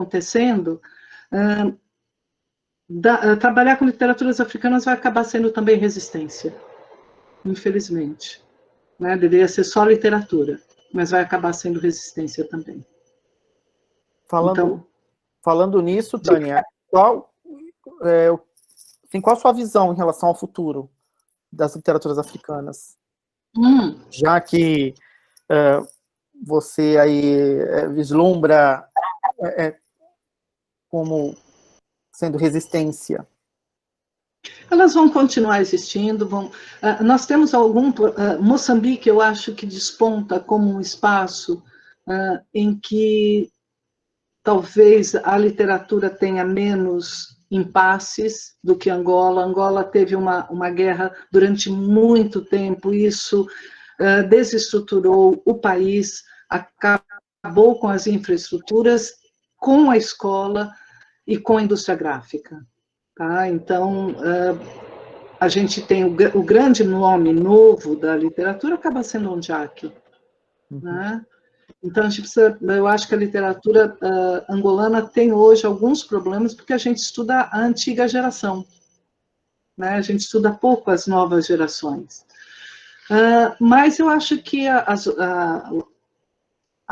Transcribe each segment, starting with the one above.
acontecendo, trabalhar com literaturas africanas vai acabar sendo também resistência, infelizmente. Né? Deveria ser só literatura, mas vai acabar sendo resistência também. Falando nisso, Tânia, qual a sua visão em relação ao futuro das literaturas africanas? Já que você aí vislumbra como sendo resistência. Elas vão continuar existindo. Nós temos Moçambique, eu acho que desponta como um espaço em que talvez a literatura tenha menos impasses do que Angola. Angola teve uma guerra durante muito tempo, isso desestruturou o país, acabou com as infraestruturas, com a escola e com a indústria gráfica. Tá? Então, a gente tem o grande nome novo da literatura, acaba sendo Ondjak. Né? Então, eu acho que a literatura angolana tem hoje alguns problemas, porque a gente estuda a antiga geração. Né? A gente estuda pouco as novas gerações. Mas eu acho que a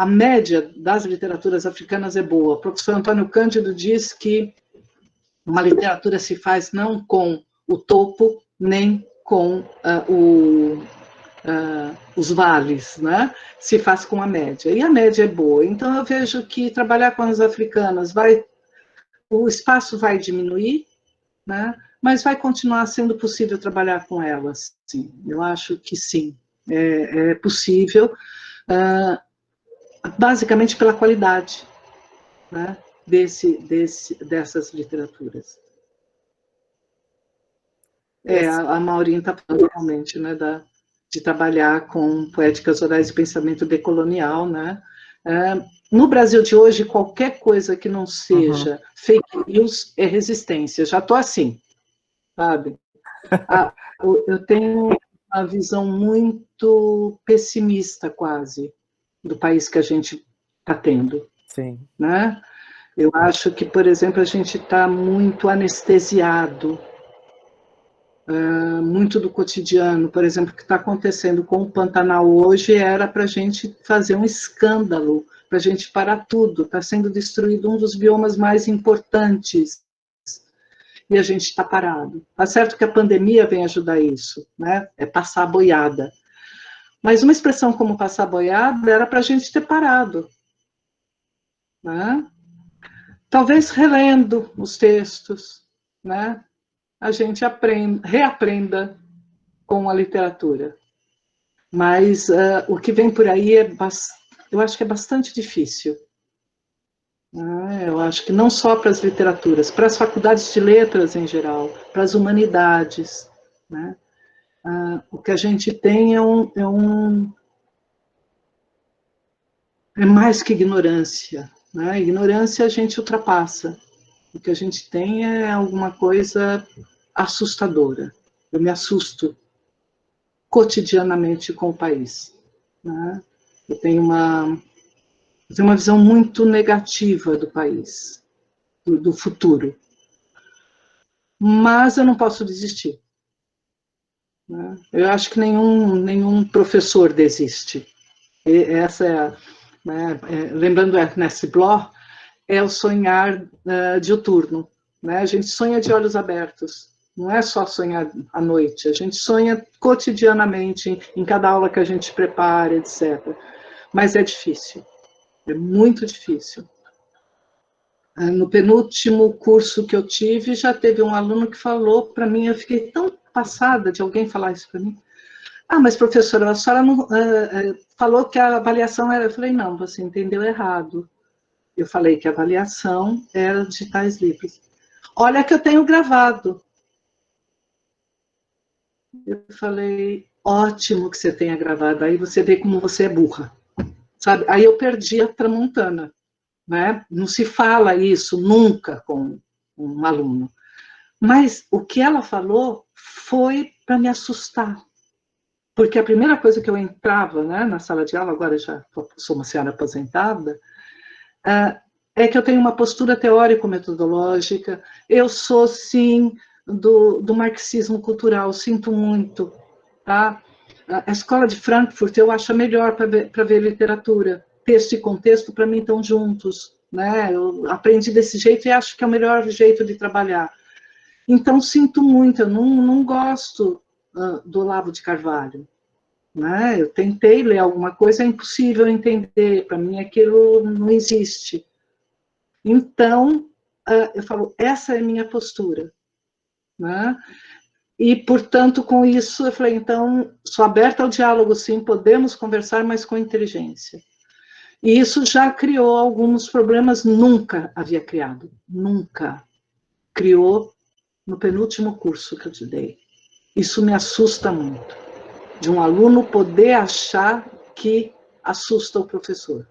média das literaturas africanas é boa. O professor Antônio Cândido diz que uma literatura se faz não com o topo, nem com os vales, né? Se faz com a média. E a média é boa. Então, eu vejo que trabalhar com as africanas, o espaço vai diminuir, né? Mas vai continuar sendo possível trabalhar com elas. Sim. Eu acho que sim, é possível, basicamente pela qualidade, né? Dessas literaturas. A Maureen está falando realmente, né, de trabalhar com poéticas orais e pensamento decolonial, né? No Brasil de hoje, qualquer coisa que não seja fake news é resistência. Já estou assim, sabe? Eu tenho uma visão muito pessimista, quase, do país que a gente está tendo. Sim. Né? Eu acho que, por exemplo, a gente está muito anestesiado, muito do cotidiano. Por exemplo, o que está acontecendo com o Pantanal hoje era para a gente fazer um escândalo, para a gente parar tudo. Está sendo destruído um dos biomas mais importantes e a gente está parado. Tá certo que a pandemia vem ajudar isso, né? É passar a boiada. Mas uma expressão como passar a boiada era para a gente ter parado. Né? Talvez relendo os textos, né? A gente reaprenda com a literatura. Mas o que vem por aí eu acho que é bastante difícil. Eu acho que não só para as literaturas, para as faculdades de letras em geral, para as humanidades. Né? O que a gente tem é mais que ignorância. Né? Ignorância a gente ultrapassa. O que a gente tem é alguma coisa assustadora. Eu me assusto cotidianamente com o país. Né? Eu tenho uma visão muito negativa do país, do futuro. Mas eu não posso desistir. Né? Eu acho que nenhum professor desiste. Essa é lembrando Ernest Bloch, é o sonhar diuturno. Né? A gente sonha de olhos abertos. Não é só sonhar à noite, a gente sonha cotidianamente, em cada aula que a gente prepara, etc. Mas é difícil, é muito difícil. No penúltimo curso que eu tive, já teve um aluno que falou para mim, eu fiquei tão passada de alguém falar isso para mim. Mas professora, a senhora não, falou que a avaliação era... Eu falei, não, você entendeu errado. Eu falei que a avaliação era de tais livros. Olha que eu tenho gravado. Eu falei, ótimo que você tenha gravado, aí você vê como você é burra. Sabe? Aí eu perdi a tramontana. Né? Não se fala isso nunca com um aluno. Mas o que ela falou foi para me assustar. Porque a primeira coisa que eu entrava, né, na sala de aula, agora já sou uma senhora aposentada, é que eu tenho uma postura teórico-metodológica, eu sou, sim, do marxismo cultural, sinto muito, tá? A escola de Frankfurt eu acho a melhor para ver literatura. Texto e contexto, para mim, estão juntos, né? Eu aprendi desse jeito e acho que é o melhor jeito de trabalhar. Então, sinto muito, eu não gosto do Olavo de Carvalho, né? Eu tentei ler alguma coisa, é impossível entender, para mim aquilo não existe. Então, eu falo, essa é a minha postura, né? E, portanto, com isso, eu falei, então, sou aberta ao diálogo, sim, podemos conversar, mas com inteligência. E isso já criou alguns problemas, nunca havia criado, nunca. Criou no penúltimo curso que eu te dei. Isso me assusta muito, de um aluno poder achar que assusta o professor.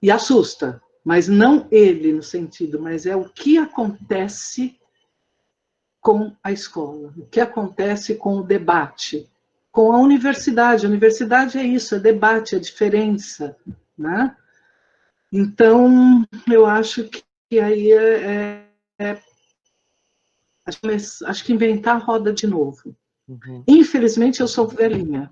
E assusta, mas não ele no sentido, mas é o que acontece com a escola, o que acontece com o debate, com a universidade. A universidade é isso, é debate, é diferença, né? Então, eu acho que aí acho que inventar a roda de novo. Uhum. Infelizmente, eu sou velhinha,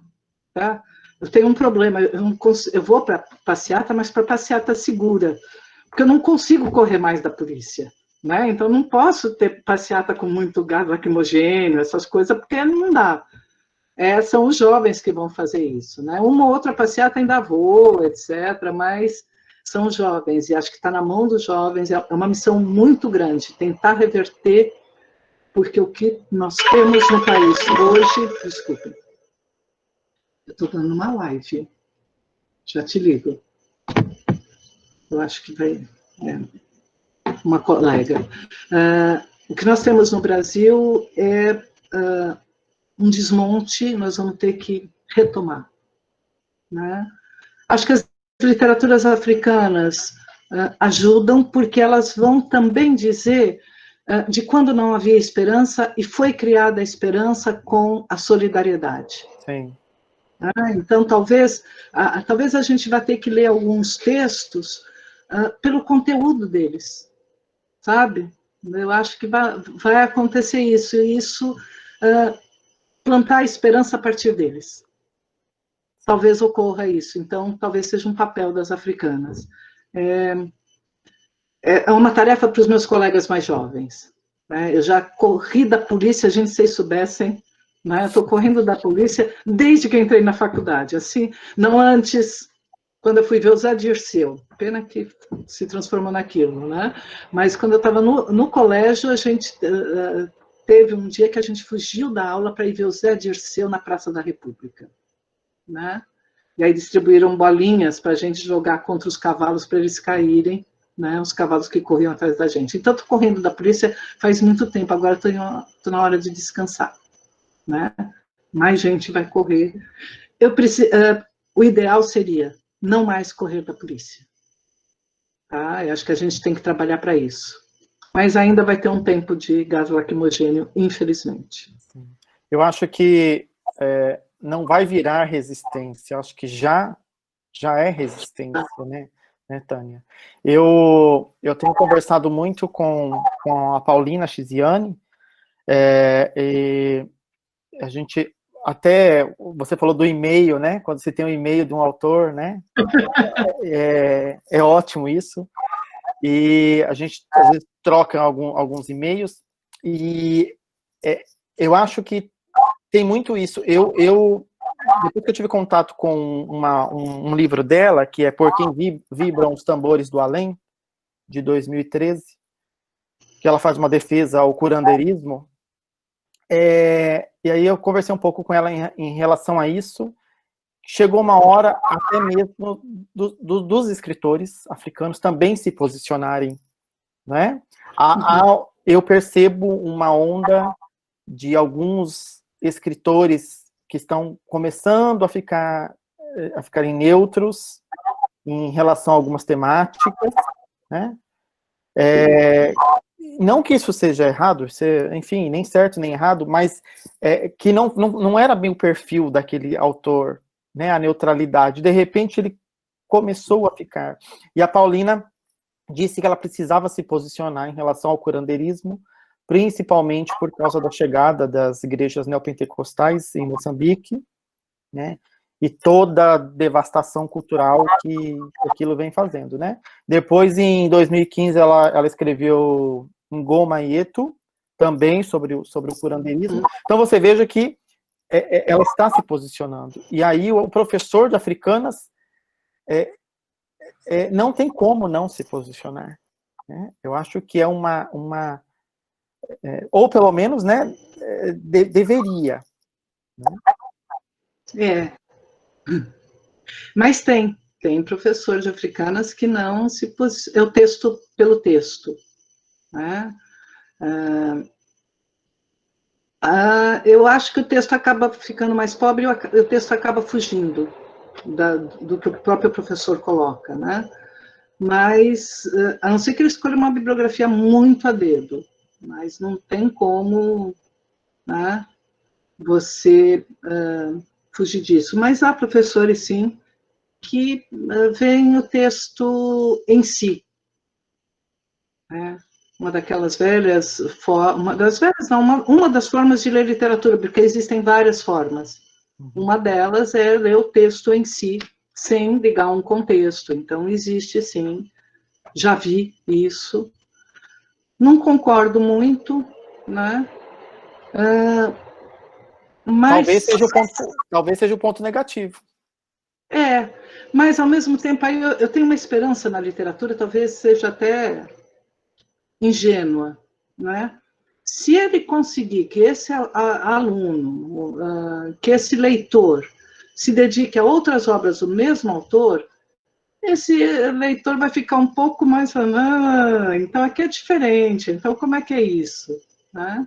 tá? Eu tenho um problema, eu vou para passeata, mas para passeata segura, porque eu não consigo correr mais da polícia, né? Então, eu não posso ter passeata com muito gás lacrimogêneo, essas coisas, porque não dá. São os jovens que vão fazer isso, né? Uma ou outra passeata ainda voa, etc., mas são os jovens, e acho que está na mão dos jovens, é uma missão muito grande, tentar reverter, porque o que nós temos no país hoje, desculpe, eu estou dando uma live, já te ligo. Eu acho que vai... uma colega. O que nós temos no Brasil é um desmonte, nós vamos ter que retomar, né? Acho que as literaturas africanas ajudam, porque elas vão também dizer de quando não havia esperança e foi criada a esperança com a solidariedade. Sim. Então, talvez a gente vai ter que ler alguns textos pelo conteúdo deles, sabe? Eu acho que vai acontecer isso, e isso plantar a esperança a partir deles. Talvez ocorra isso, então talvez seja um papel das africanas. É uma tarefa para os meus colegas mais jovens, né? Eu já corri da polícia, gente, vocês soubessem, né? Eu estou correndo da polícia desde que entrei na faculdade, assim, não antes, quando eu fui ver o Zé Dirceu, pena que se transformou naquilo, né? Mas quando eu estava no colégio, a gente teve um dia que a gente fugiu da aula para ir ver o Zé Dirceu na Praça da República, né? E aí distribuíram bolinhas para a gente jogar contra os cavalos para eles caírem, né? Os cavalos que corriam atrás da gente. Então, estou correndo da polícia faz muito tempo, agora estou na hora de descansar, né? Mais gente vai correr. O ideal seria não mais correr da polícia. Tá? Eu acho que a gente tem que trabalhar para isso. Mas ainda vai ter um tempo de gás lacrimogêneo, infelizmente. Eu acho que não vai virar resistência, eu acho que já é resistência, né, Tânia? Eu tenho conversado muito com a Paulina Chiziane, e a gente, até, você falou do e-mail, né, quando você tem um e-mail de um autor, né, é ótimo isso, e a gente, às vezes, troca alguns e-mails, e eu acho que tem muito isso. Depois que eu tive contato com um livro dela, que é Por Quem Vibram os Tambores do Além, de 2013, que ela faz uma defesa ao curandeirismo, e aí eu conversei um pouco com ela em relação a isso. Chegou uma hora até mesmo dos escritores africanos também se posicionarem, né? Eu percebo uma onda de alguns escritores que estão começando a ficarem neutros em relação a algumas temáticas, né? Não que isso seja errado, enfim, nem certo nem errado, mas que não era bem o perfil daquele autor, né? A neutralidade. De repente ele começou a ficar. E a Paulina disse que ela precisava se posicionar em relação ao curanderismo, principalmente por causa da chegada das igrejas neopentecostais em Moçambique, né, e toda a devastação cultural que aquilo vem fazendo, né. Depois, em 2015, ela escreveu Ngoma Yetu, também sobre o curanderismo. Então, você veja que ela está se posicionando. E aí, o professor de Africanas não tem como não se posicionar, né. Eu acho que é ou pelo menos, né, deveria. Né? Mas tem professor de Africanas que não se posiciona, eu texto pelo texto, né? Eu acho que o texto acaba ficando mais pobre e o texto acaba fugindo do que o próprio professor coloca, né? Mas, a não ser que ele escolha uma bibliografia muito a dedo, mas não tem como, né, você fugir disso. Mas há professores, sim, que veem o texto em si, né? Uma daquelas velhas, uma das formas de ler literatura, porque existem várias formas. Uma delas é ler o texto em si, sem ligar um contexto. Então, existe, sim, já vi isso. Não concordo muito, né? Mas... Talvez seja o ponto negativo. Mas, ao mesmo tempo, aí eu tenho uma esperança na literatura, talvez seja até ingênua, né? Se ele conseguir que esse aluno, que esse leitor se dedique a outras obras do mesmo autor, esse leitor vai ficar um pouco mais falando, então aqui é diferente, então como é que é isso? Né?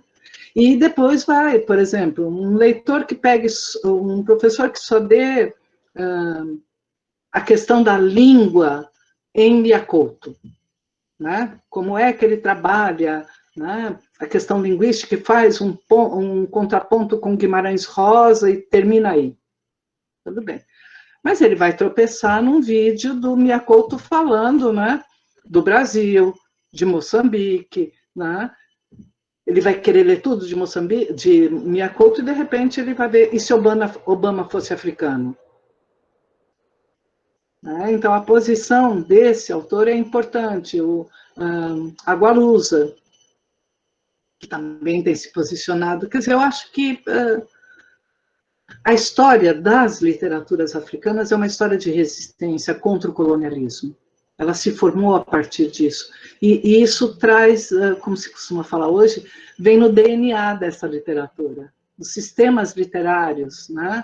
E depois vai, por exemplo, um leitor que pegue, um professor que só dê a questão da língua em Miyakoto, né? Como é que ele trabalha, né? A questão linguística, que faz um contraponto com Guimarães Rosa e termina aí. Tudo bem. Mas ele vai tropeçar num vídeo do Miyakoto falando, né, do Brasil, de Moçambique, né? Ele vai querer ler tudo de Moçambique, de Miyakoto, e de repente ele vai ver, e se Obama fosse africano? Então, a posição desse autor é importante. O Agualusa, que também tem se posicionado. Quer dizer, eu acho que a história das literaturas africanas é uma história de resistência contra o colonialismo. Ela se formou a partir disso. E isso traz, como se costuma falar hoje, vem no DNA dessa literatura. Os sistemas literários, né?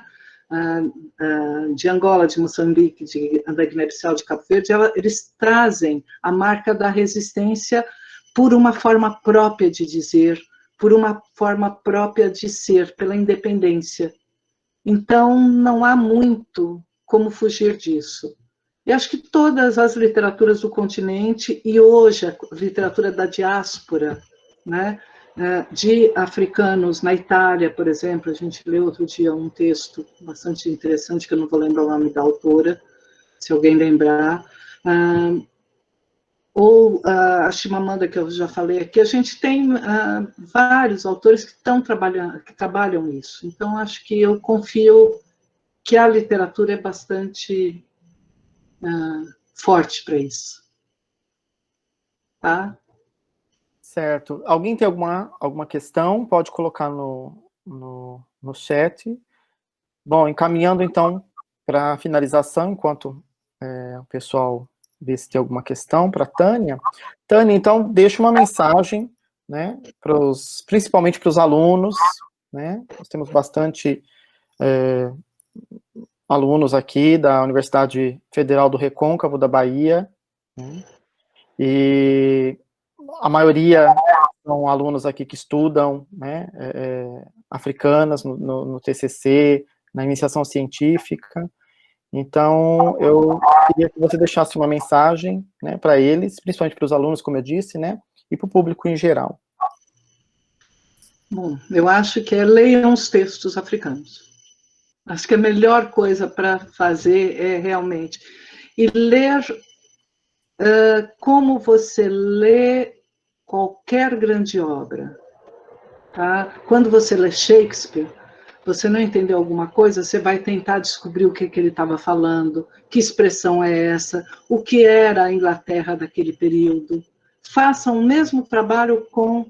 De Angola, de Moçambique, da Guiné-Bissau, de Cabo Verde, eles trazem a marca da resistência por uma forma própria de dizer, por uma forma própria de ser, pela independência. Então, não há muito como fugir disso. E acho que todas as literaturas do continente, e hoje a literatura da diáspora, né, de africanos na Itália, por exemplo, a gente leu outro dia um texto bastante interessante, que eu não vou lembrar o nome da autora, se alguém lembrar, ou a Chimamanda, que eu já falei aqui, a gente tem vários autores que trabalham isso. Então, acho que eu confio que a literatura é bastante forte para isso. Tá? Certo. Alguém tem alguma questão? Pode colocar no chat. Bom, encaminhando então para a finalização, enquanto o pessoal vê se tem alguma questão para a Tânia. Tânia, então, deixa uma mensagem, né, principalmente para os alunos, né? Nós temos bastante alunos aqui da Universidade Federal do Recôncavo, da Bahia, né? E a maioria são alunos aqui que estudam, né, africanas no TCC, na iniciação científica. Então, eu queria que você deixasse uma mensagem, né, para eles, principalmente para os alunos, como eu disse, né, e para o público em geral. Bom, eu acho que leiam os textos africanos. Acho que a melhor coisa para fazer é realmente... E ler como você lê qualquer grande obra. Tá? Quando você lê Shakespeare, você não entendeu alguma coisa, você vai tentar descobrir o que ele estava falando, que expressão é essa, o que era a Inglaterra daquele período. Façam o mesmo trabalho com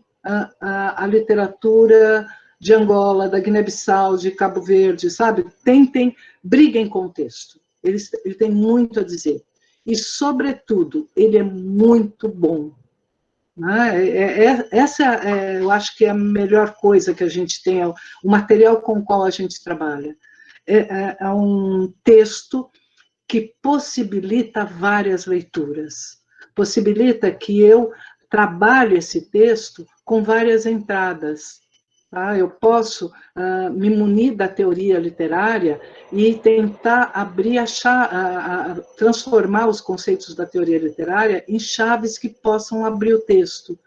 a literatura de Angola, da Guiné-Bissau, de Cabo Verde, sabe? Tentem, briguem com o texto. Ele tem muito a dizer. E, sobretudo, ele é muito bom. Essa, eu acho que é a melhor coisa que a gente tem, o material com o qual a gente trabalha. É um texto que possibilita várias leituras, possibilita que eu trabalhe esse texto com várias entradas. Tá? Eu posso me munir da teoria literária e tentar abrir, transformar os conceitos da teoria literária em chaves que possam abrir o texto.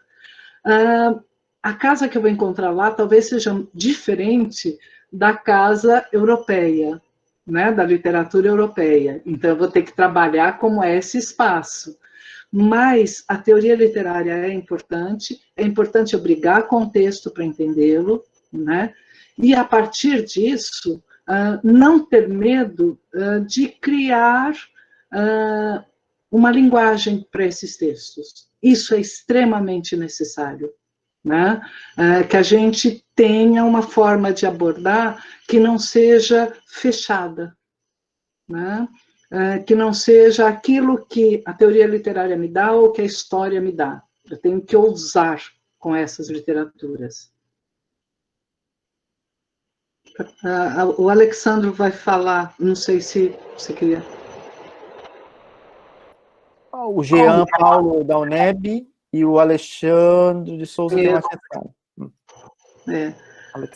A casa que eu vou encontrar lá talvez seja diferente da casa europeia, né, da literatura europeia. Então, eu vou ter que trabalhar como é esse espaço. Mas a teoria literária é importante eu brigar com o texto para entendê-lo, né? E, a partir disso, não ter medo de criar uma linguagem para esses textos. Isso é extremamente necessário. Né? Que a gente tenha uma forma de abordar que não seja fechada, né? Que não seja aquilo que a teoria literária me dá ou que a história me dá. Eu tenho que ousar com essas literaturas. O Alexandro vai falar, não sei se você queria. O Jean Paulo da UNEB e o Alexandre de Souza tem uma questão.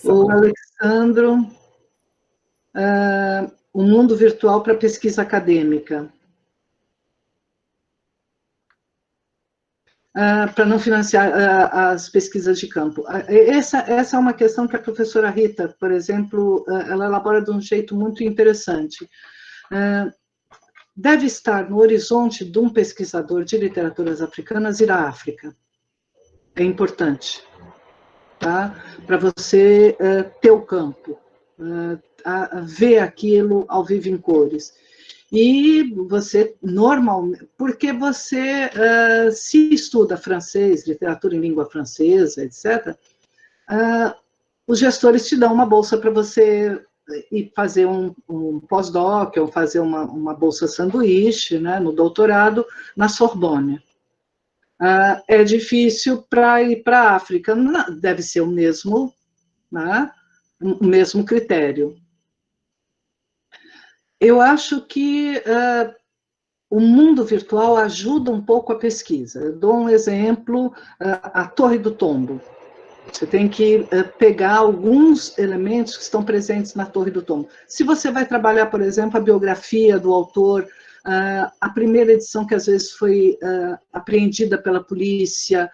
O Alexandro, o mundo virtual para pesquisa acadêmica. Para não financiar as pesquisas de campo. Essa é uma questão que a professora Rita, por exemplo, ela elabora de um jeito muito interessante. Deve estar no horizonte de um pesquisador de literaturas africanas ir à África. É importante, tá? Para você ter o campo, ver aquilo ao vivo em cores. E você, normalmente, porque você, se estuda francês, literatura em língua francesa, etc., os gestores te dão uma bolsa para você ir fazer um pós-doc, ou fazer uma bolsa sanduíche, né, no doutorado, na Sorbonne. É difícil para ir para a África, deve ser o mesmo, né, o mesmo critério. Eu acho que o mundo virtual ajuda um pouco a pesquisa. Eu dou um exemplo, a Torre do Tombo. Você tem que pegar alguns elementos que estão presentes na Torre do Tombo. Se você vai trabalhar, por exemplo, a biografia do autor, a primeira edição que às vezes foi apreendida pela polícia,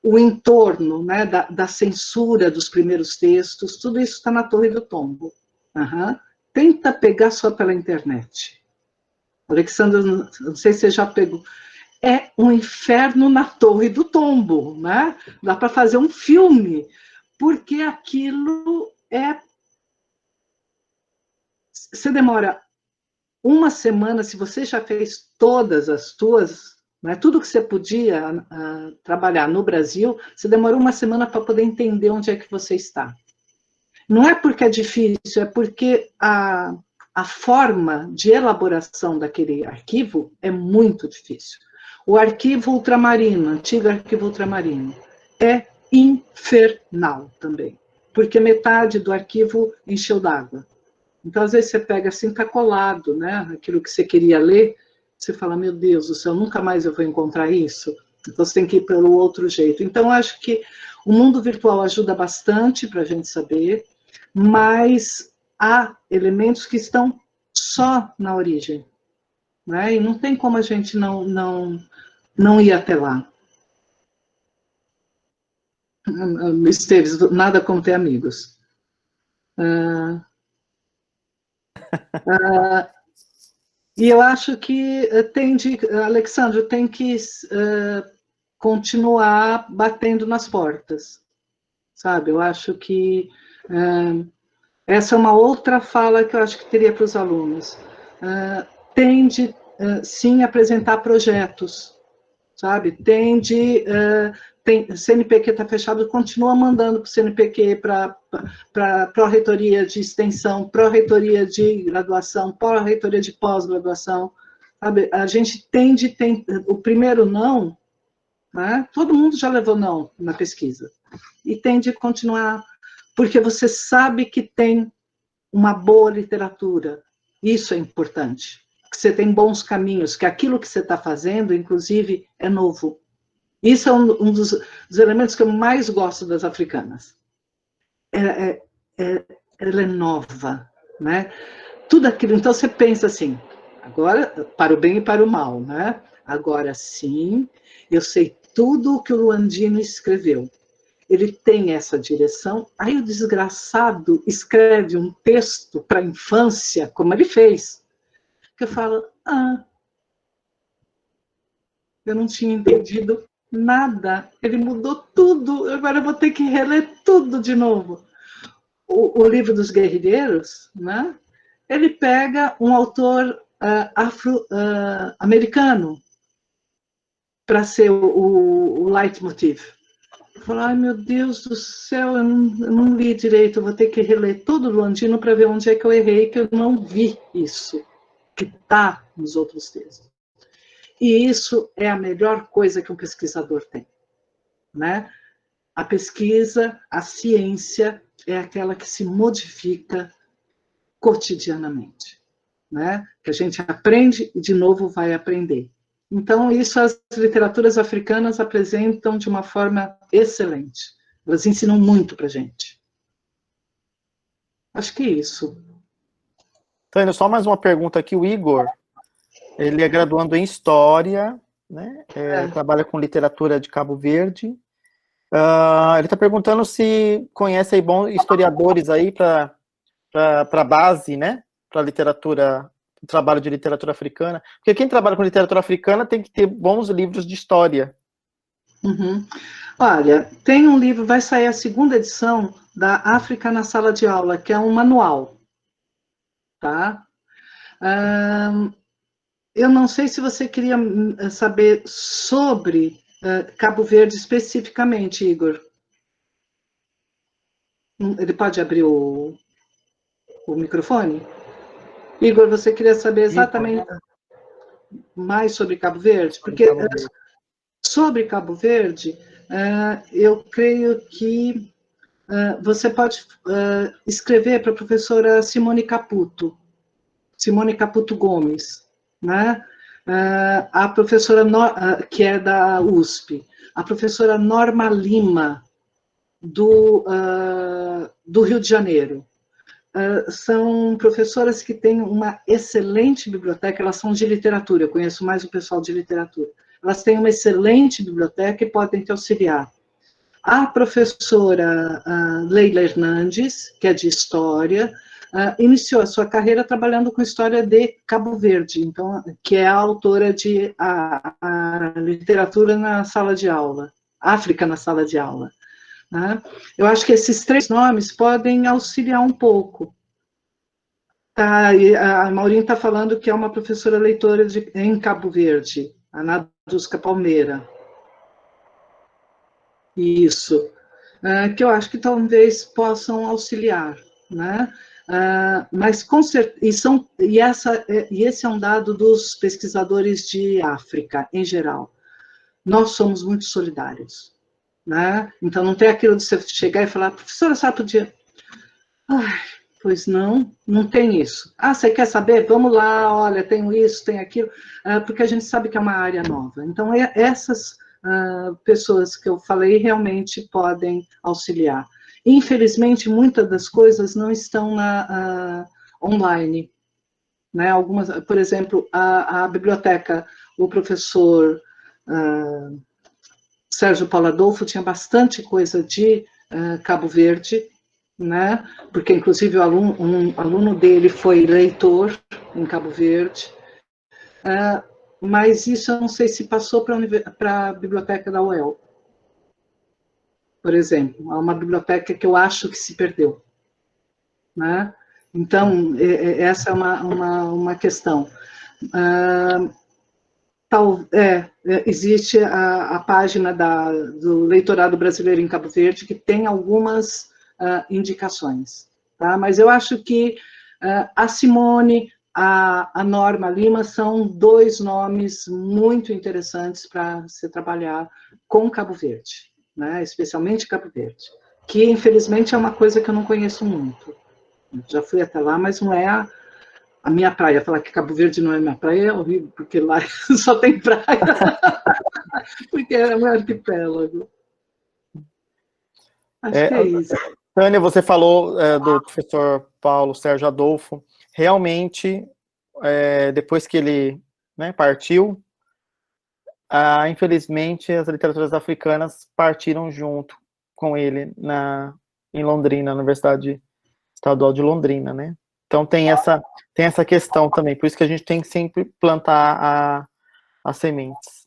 o entorno, né, da censura dos primeiros textos, tudo isso está na Torre do Tombo. Tenta pegar só pela internet. Alexandre, não sei se você já pegou. É um inferno na Torre do Tombo, né? Dá para fazer um filme, porque aquilo é... Você demora uma semana, se você já fez todas as tuas, né, tudo que você podia trabalhar no Brasil, você demora uma semana para poder entender onde é que você está. Não é porque é difícil, é porque a forma de elaboração daquele arquivo é muito difícil. O arquivo ultramarino, antigo arquivo ultramarino, é infernal também, porque metade do arquivo encheu d'água. Então, às vezes, você pega assim, está colado, né? Aquilo que você queria ler, você fala, meu Deus do céu, nunca mais eu vou encontrar isso. Então, você tem que ir pelo outro jeito. Então, acho que o mundo virtual ajuda bastante para a gente saber, mas há elementos que estão só na origem, né? E não tem como a gente não ir até lá. Esteves, nada como ter amigos. E eu acho que Alexandre, tem que continuar batendo nas portas, sabe? Eu acho que essa é uma outra fala que eu acho que teria para os alunos. Tem de, sim, apresentar projetos, sabe? CNPq está fechado, continua mandando para o CNPq, para pró-reitoria de extensão, pró-reitoria de graduação, pró-reitoria de pós-graduação, sabe? A gente tem o primeiro não, né? Todo mundo já levou não na pesquisa, e tem de continuar, porque você sabe que tem uma boa literatura, isso é importante, que você tem bons caminhos, que aquilo que você está fazendo, inclusive, é novo. Isso é um dos elementos que eu mais gosto das africanas. Ela é nova, né? Tudo aquilo, então você pensa assim, agora, para o bem e para o mal, né? Agora sim, eu sei tudo o que o Luandino escreveu. Ele tem essa direção, aí o desgraçado escreve um texto para a infância, como ele fez, que eu falo, eu não tinha entendido nada, ele mudou tudo, agora eu vou ter que reler tudo de novo. O livro dos guerrilheiros, né? Ele pega um autor afro-americano para ser o leitmotiv. Eu falo, ai meu Deus do céu, eu não li direito, eu vou ter que reler todo o Luandino para ver onde é que eu errei, que eu não vi isso, que está nos outros textos. E isso é a melhor coisa que um pesquisador tem, né? A pesquisa, a ciência, é aquela que se modifica cotidianamente, né? Que a gente aprende e de novo vai aprender. Então, isso as literaturas africanas apresentam de uma forma excelente. Elas ensinam muito para a gente. Acho que é isso. Tânia, só mais uma pergunta aqui. O Igor, ele é graduando em História, né? Trabalha com literatura de Cabo Verde. Ele está perguntando se conhece aí bons historiadores aí para a base, né? Para literatura, trabalho de literatura africana. Porque quem trabalha com literatura africana tem que ter bons livros de história. Uhum. Olha, tem um livro, vai sair a segunda edição da África na Sala de Aula, que é um manual, tá? Eu não sei se você queria saber sobre Cabo Verde especificamente, Igor. Ele pode abrir o microfone? Igor, você queria saber exatamente mais sobre Cabo Verde? Porque sobre Cabo Verde, eu creio que você pode escrever para a professora Simone Caputo Gomes, né? A professora, que é da USP, a professora Norma Lima, do Rio de Janeiro. São professoras que têm uma excelente biblioteca, elas são de literatura, eu conheço mais o pessoal de literatura. Elas têm uma excelente biblioteca e podem te auxiliar. A professora Leila Hernandes, que é de História, iniciou a sua carreira trabalhando com História de Cabo Verde, então, que é a autora de a literatura na sala de aula, África na sala de aula. Né? Eu acho que esses três nomes podem auxiliar um pouco. A Maurinha está falando que é uma professora leitora em Cabo Verde, a Nadusca Palmeira. Isso. Que eu acho que talvez possam auxiliar. Né? Mas com certeza, e esse é um dado dos pesquisadores de África, em geral. Nós somos muito solidários. Né? Então, não tem aquilo de você chegar e falar, professora, só podia... Ai, pois não, não tem isso. Você quer saber? Vamos lá, olha, tenho isso, tem aquilo, porque a gente sabe que é uma área nova. Então, essas pessoas que eu falei realmente podem auxiliar. Infelizmente, muitas das coisas não estão online. Né? Algumas, por exemplo, a biblioteca, o professor... Sérgio Paulo Adolfo tinha bastante coisa de Cabo Verde, né? Porque, inclusive, um aluno dele foi leitor em Cabo Verde, mas isso eu não sei se passou para a biblioteca da UEL, por exemplo. É uma biblioteca que eu acho que se perdeu, né? Então, essa é uma questão. Existe a página do Leitorado Brasileiro em Cabo Verde, que tem algumas indicações, tá? Mas eu acho que a Simone, a Norma Lima são dois nomes muito interessantes para se trabalhar com Cabo Verde, né? Especialmente Cabo Verde, que infelizmente é uma coisa que eu não conheço muito. Eu já fui até lá, mas não é a minha praia. Falar que Cabo Verde não é minha praia é horrível, porque lá só tem praia, porque é um arquipélago. Acho que é isso. Tânia, você falou do professor Paulo Sérgio Adolfo. Realmente, depois que ele, né, partiu, infelizmente as literaturas africanas partiram junto com ele em Londrina, na Universidade Estadual de Londrina, né? Então tem essa questão também, por isso que a gente tem que sempre plantar as sementes.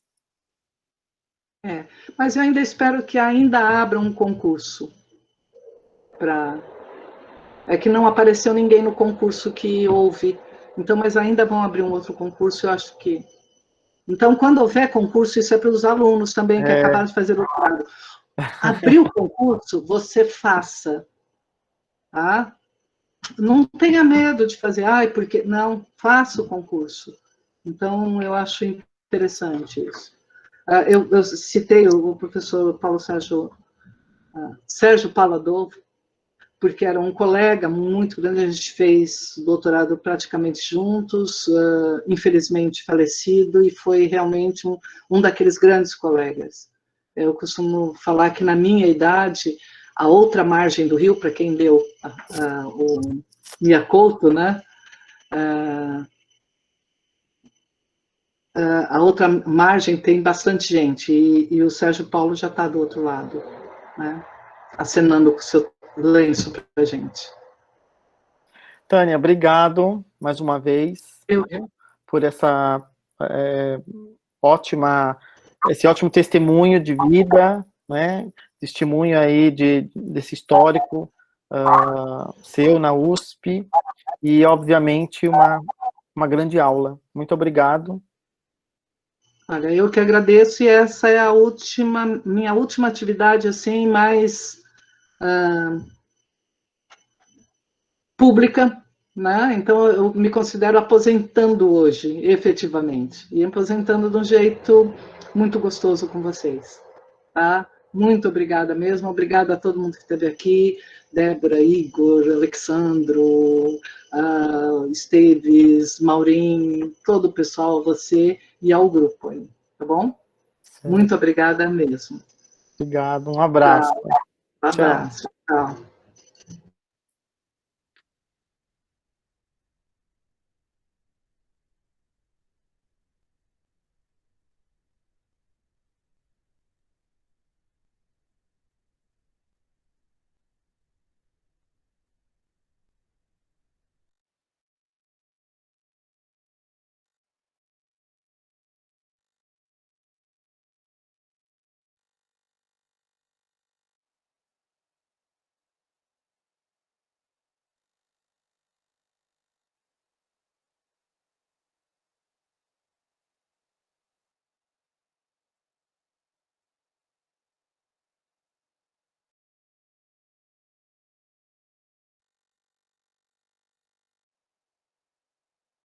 Mas eu ainda espero que ainda abra um concurso. É que não apareceu ninguém no concurso que houve, então, mas ainda vão abrir um outro concurso, eu acho que... Então, quando houver concurso, isso é para os alunos também, que acabaram de fazer doutorado. Abrir o concurso, você faça, tá? Não tenha medo de fazer, porque... Não, faça o concurso. Então, eu acho interessante isso. Eu citei o professor Paulo Sérgio Paulo Adolfo, porque era um colega muito grande, a gente fez doutorado praticamente juntos, infelizmente falecido, e foi realmente um daqueles grandes colegas. Eu costumo falar que na minha idade, a outra margem do rio, para quem leu o Mia Couto, né? A outra margem tem bastante gente, e o Sérgio Paulo já está do outro lado, né? Acenando com o seu lenço para a gente. Tânia, obrigado mais uma vez por esse ótimo testemunho de vida, né? Testemunho aí desse histórico seu na USP e, obviamente, uma grande aula. Muito obrigado. Olha, eu que agradeço, e essa é minha última atividade, assim, mais pública, né? Então, eu me considero aposentando hoje, efetivamente, e aposentando de um jeito muito gostoso com vocês, tá? Muito obrigada mesmo, obrigada a todo mundo que esteve aqui, Débora, Igor, Alexandro, Esteves, Maurim, todo o pessoal, você e ao grupo aí, tá bom? Certo. Muito obrigada mesmo. Obrigado, um abraço. Tchau. Um abraço, tchau.